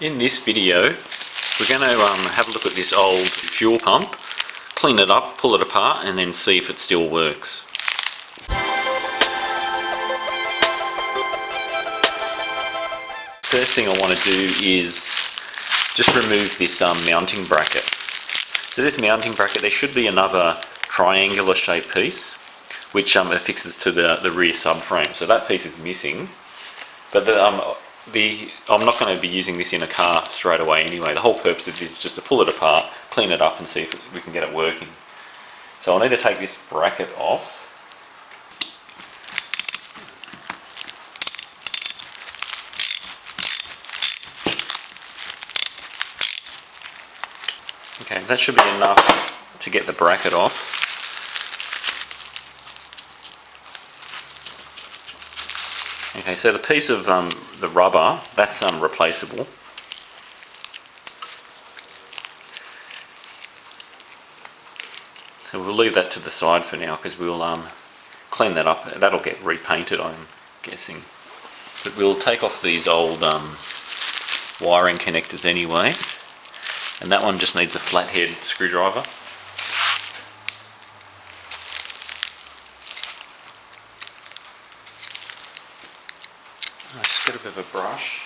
In this video, we're going to have a look at this old fuel pump, clean it up, pull it apart, and then see if it still works. First thing I want to do is just remove this mounting bracket. So this mounting bracket, there should be another triangular shaped piece which affixes to the rear subframe. So that piece is missing, but I'm not going to be using this in a car straight away anyway. The whole purpose of this is just to pull it apart, clean it up and see if we can get it working. So I'll need to take this bracket off. Okay, that should be enough to get the bracket off. Okay, so the piece of the rubber, that's replaceable. So we'll leave that to the side for now because we'll clean that up. That'll get repainted, I'm guessing. But we'll take off these old wiring connectors anyway. And that one just needs a flathead screwdriver. I'll just get a bit of a brush.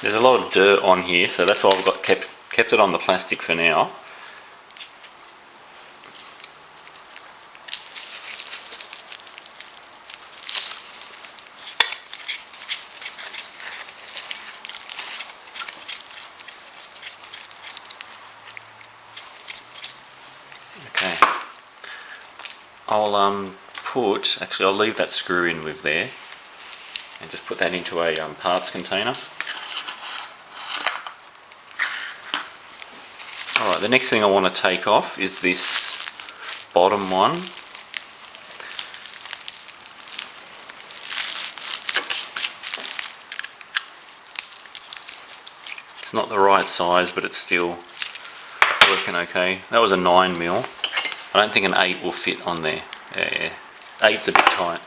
There's a lot of dirt on here, so that's why I've got kept it on the plastic for now. Okay, I'll leave that screw in with there and just put that into a parts container. Alright, the next thing I want to take off is this bottom one. It's not the right size, but it's still working okay. That was a 9mm. I don't think an 8 will fit on there. Yeah, 8's a bit tight.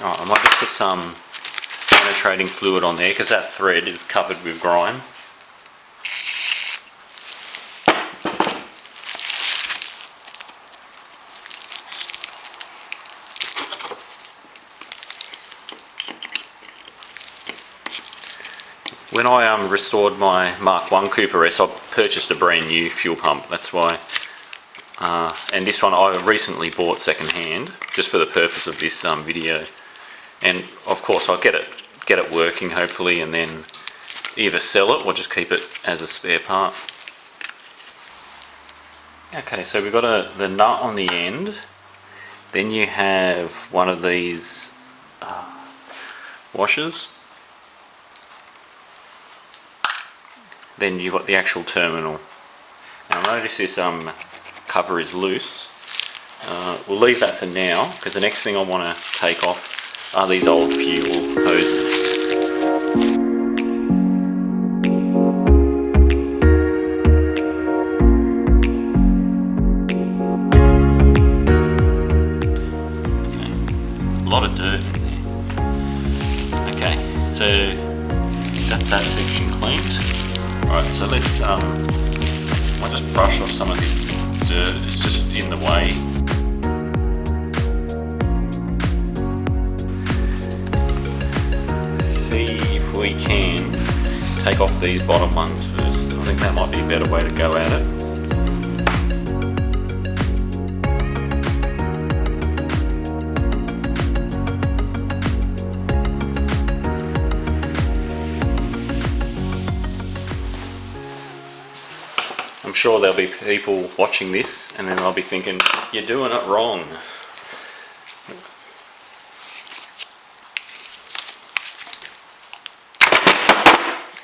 Alright, I might just put some penetrating fluid on there because that thread is covered with grime. When I restored my Mark 1 Cooper S, I purchased a brand new fuel pump. That's why. And this one I recently bought second hand, just for the purpose of this video. And of course I'll get it working hopefully, and then either sell it or just keep it as a spare part. Okay, so we've got the nut on the end. Then you have one of these washers. Then you've got the actual terminal. Now notice this cover is loose. We'll leave that for now because the next thing I want to take off are these old fuel hoses. Okay. A lot of dirt in there. Okay, so that's that section cleaned. Alright, so let's I'll just brush off some of this dirt, it's just in the way. See if we can take off these bottom ones first. I think that might be a better way to go at it. I'm sure there'll be people watching this and then they'll be thinking, you're doing it wrong.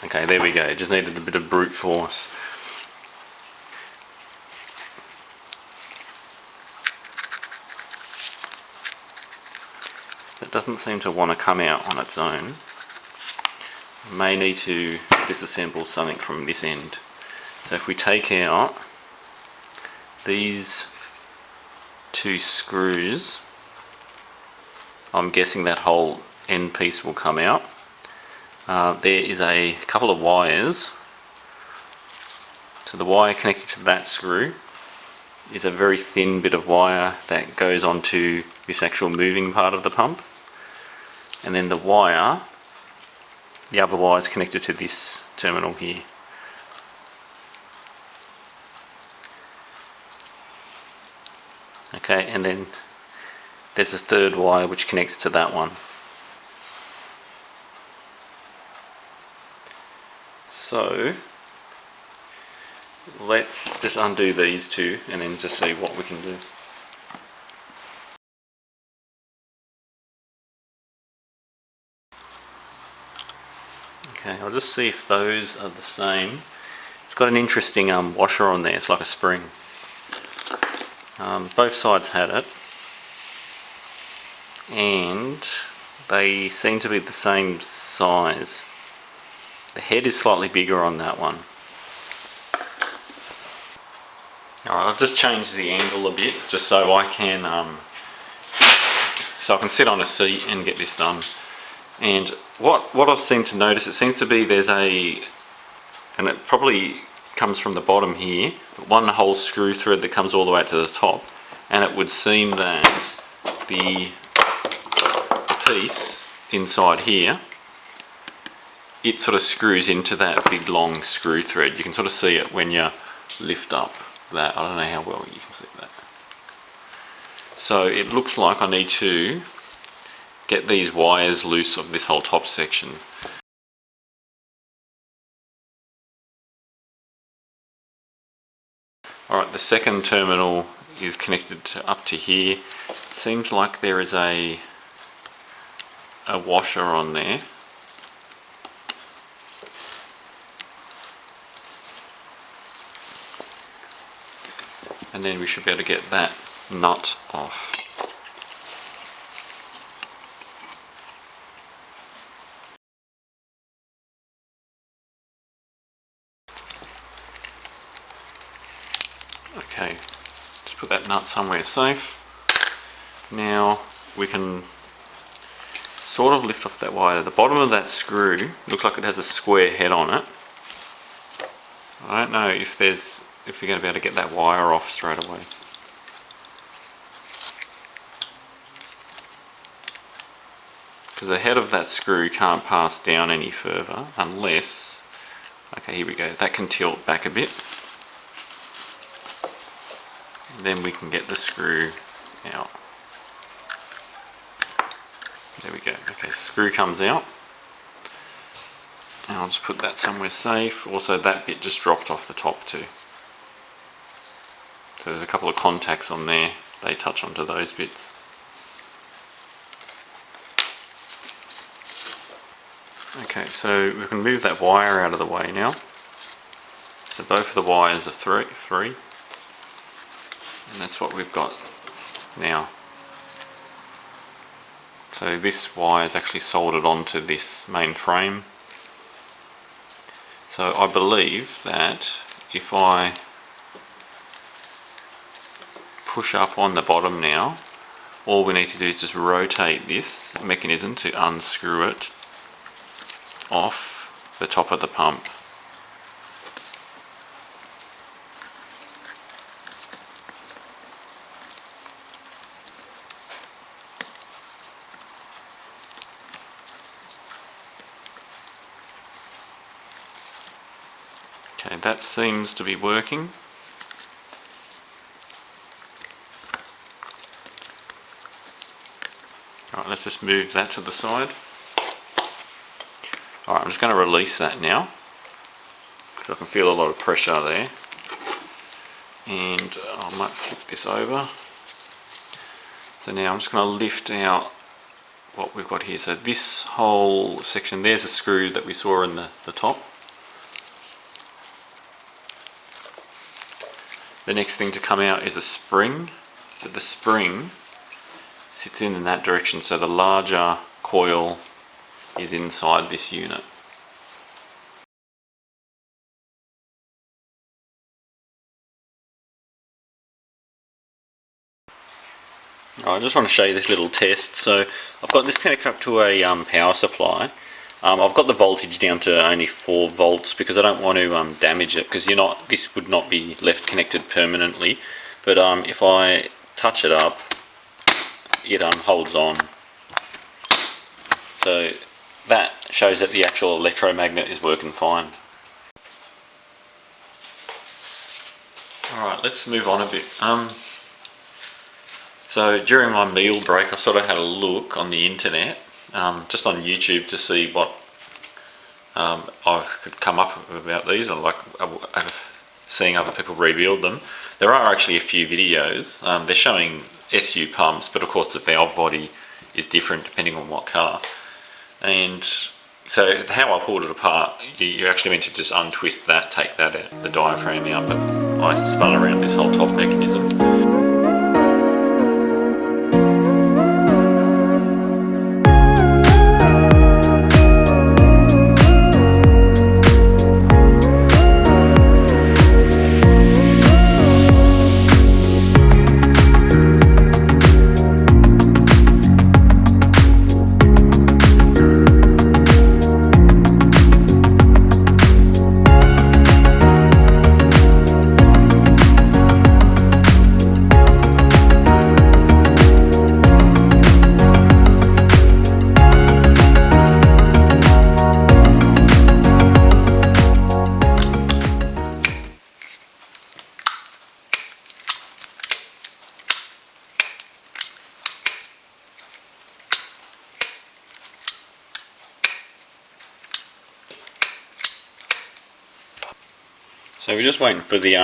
Okay, there we go, just needed a bit of brute force. It doesn't seem to want to come out on its own. May need to disassemble something from this end. So if we take out these two screws, I'm guessing that whole end piece will come out. There is a couple of wires. So the wire connected to that screw is a very thin bit of wire that goes onto this actual moving part of the pump. And then the other wire is connected to this terminal here. Okay, and then there's a third wire which connects to that one. So let's just undo these two and then just see what we can do. Okay, I'll just see if those are the same. It's got an interesting washer on there, it's like a spring. Both sides had it, and they seem to be the same size. The head is slightly bigger on that one. Alright, I've just changed the angle a bit just so I can sit on a seat and get this done. And what I seem to notice, it seems to be there's and it probably comes from the bottom here, one whole screw thread that comes all the way out to the top, and it would seem that the piece inside here, it sort of screws into that big long screw thread. You can sort of see it when you lift up that. I don't know how well you can see that. So it looks like I need to get these wires loose of this whole top section. Alright, the second terminal is connected up to here. It seems like there is a washer on there. And then we should be able to get that nut off. Okay, just put that nut somewhere safe. Now we can sort of lift off that wire. The bottom of that screw looks like it has a square head on it. I don't know if you're going to be able to get that wire off straight away. Because the head of that screw can't pass down any further unless, okay, here we go, that can tilt back a bit. Then we can get the screw out. There we go. Okay, screw comes out. And I'll just put that somewhere safe. Also, that bit just dropped off the top too. So there's a couple of contacts on there. They touch onto those bits. Okay, so we can move that wire out of the way now. So both of the wires are three. And that's what we've got now. So this wire is actually soldered onto this main frame. So I believe that if I push up on the bottom now, all we need to do is just rotate this mechanism to unscrew it off the top of the pump. Okay, that seems to be working. Alright, let's just move that to the side. Alright, I'm just going to release that now, because I can feel a lot of pressure there. And I might flip this over. So now I'm just going to lift out what we've got here. So this whole section, there's a screw that we saw in the top. The next thing to come out is a spring, but the spring sits in that direction, so the larger coil is inside this unit. I just want to show you this little test. So I've got this connected up to a power supply. I've got the voltage down to only 4 volts because I don't want to damage it, because this would not be left connected permanently. But if I touch it up, it holds on. So that shows that the actual electromagnet is working fine. Alright, let's move on a bit. So during my meal break I sort of had a look on the internet, just on YouTube, to see what I could come up about these. I like seeing other people rebuild them. There are actually a few videos. They're showing SU pumps, but of course the valve body is different depending on what car. And so how I pulled it apart, you're actually meant to just untwist that, take that out, the diaphragm out, but I spun around this whole top mechanism. So we're just waiting for the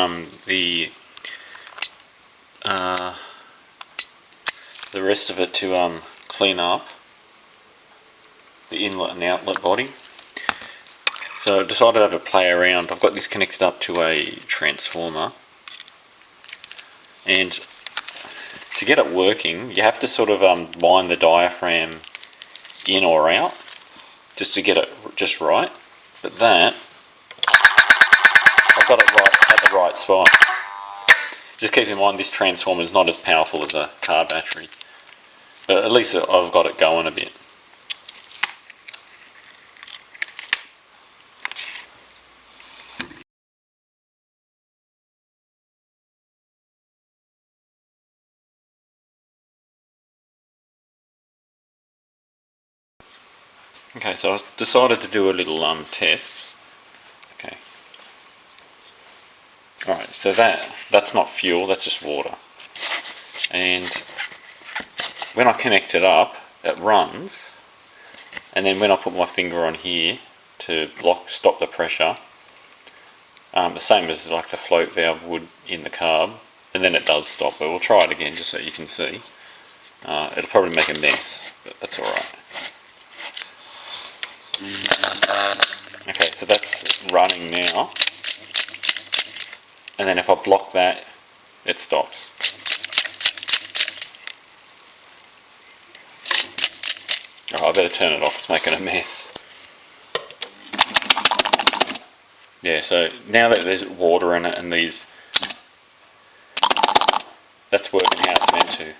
rest of it to clean up, the inlet and outlet body. So I decided to have a play around. I've got this connected up to a transformer, and to get it working you have to sort of line the diaphragm in or out just to get it just right. But that, I've got it right at the right spot. Just keep in mind this transformer is not as powerful as a car battery, but at least I've got it going a bit. Okay, so I decided to do a little test. Okay. Alright, so that's not fuel, that's just water. And when I connect it up, it runs, and then when I put my finger on here to stop the pressure, the same as like the float valve would in the carb, and then it does stop. But we'll try it again just so you can see. It'll probably make a mess, but that's alright. Okay, so that's running now, and then if I block that, it stops. Oh, I better turn it off, it's making a mess. Yeah, so now that there's water in it and that's working how it's meant to.